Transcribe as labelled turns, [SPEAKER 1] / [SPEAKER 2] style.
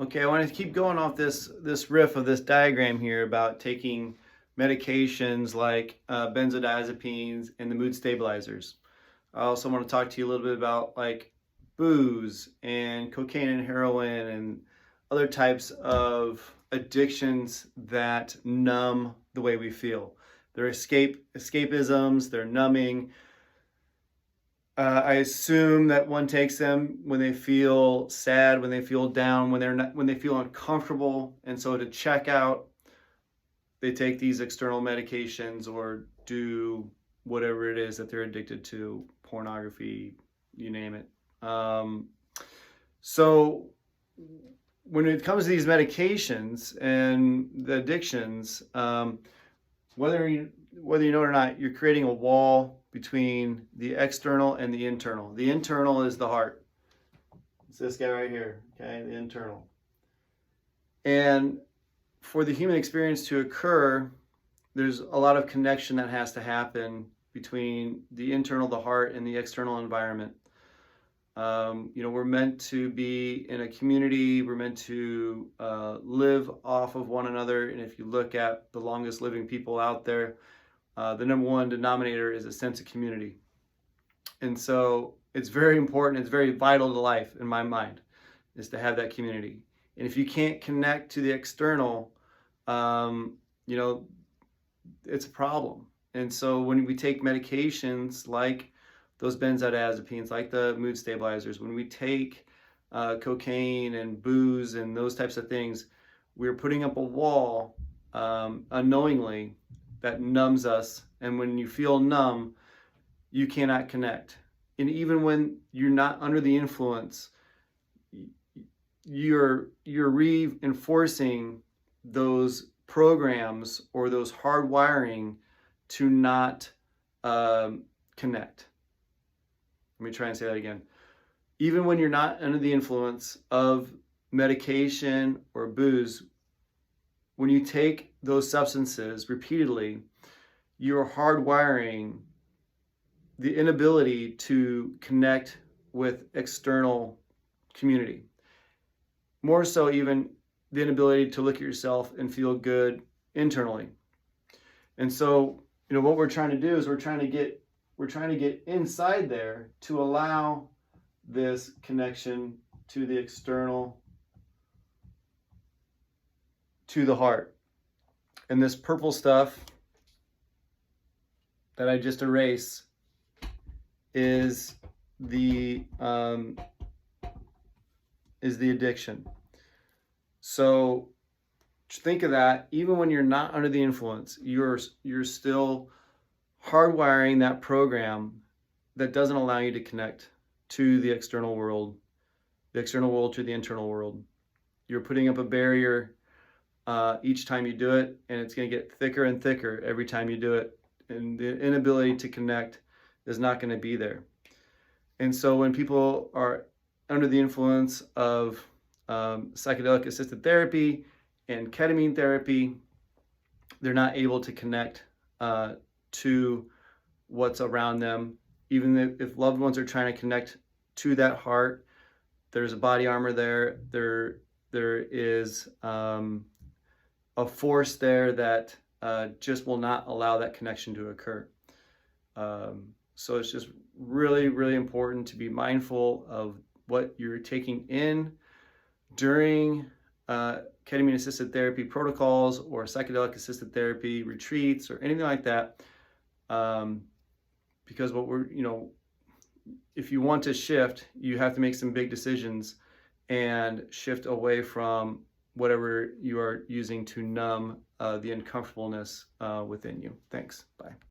[SPEAKER 1] Okay, I want to keep going off this riff of this diagram here about taking medications like benzodiazepines and the mood stabilizers. I also want to talk to you a little bit about like booze and cocaine and heroin and other types of addictions that numb the way we feel. They're escapisms, they're numbing. I assume that one takes them when they feel sad, when they feel down, when they feel uncomfortable, and so to check out, they take these external medications or do whatever it is that they're addicted to, pornography, you name it. So when it comes to these medications and the addictions, whether you know it or not, you're creating a wall between the external and the internal. The internal is the heart. It's this guy right here, okay, the internal. And for the human experience to occur, there's a lot of connection that has to happen between the internal, the heart, and the external environment. We're meant to be in a community. We're meant to live off of one another. And if you look at the longest living people out there, the number one denominator is a sense of community. And so it's very important, it's very vital to life in my mind, is to have that community. And if you can't connect to the external, it's a problem. And so when we take medications like those benzodiazepines, like the mood stabilizers, when we take cocaine and booze and those types of things, we're putting up a wall unknowingly that numbs us. And when you feel numb, you cannot connect. And even when you're not under the influence, you're reinforcing those programs or those hardwiring to not connect. Let me try and say that again. Even when you're not under the influence of medication or booze, when you take those substances repeatedly, you're hardwiring the inability to connect with external community. More so even the inability to look at yourself and feel good internally. And so, what we're trying to do is we're trying to get inside there to allow this connection to the external, to the heart. And this purple stuff that I just erased is the addiction. So think of that. Even when you're not under the influence, you're still hardwiring that program that doesn't allow you to connect to the external world to the internal world. You're putting up a barrier each time you do it, and it's going to get thicker and thicker every time you do it. And the inability to connect is not going to be there. And so when people are under the influence of psychedelic assisted therapy and ketamine therapy, they're not able to connect to what's around them. Even if loved ones are trying to connect to that heart, there's a body armor there. There is a force there that just will not allow that connection to occur. So it's just really, really important to be mindful of what you're taking in during ketamine assisted therapy protocols or psychedelic assisted therapy retreats or anything like that. Because if you want to shift, you have to make some big decisions and shift away from whatever you are using to numb the uncomfortableness within you. Thanks. Bye.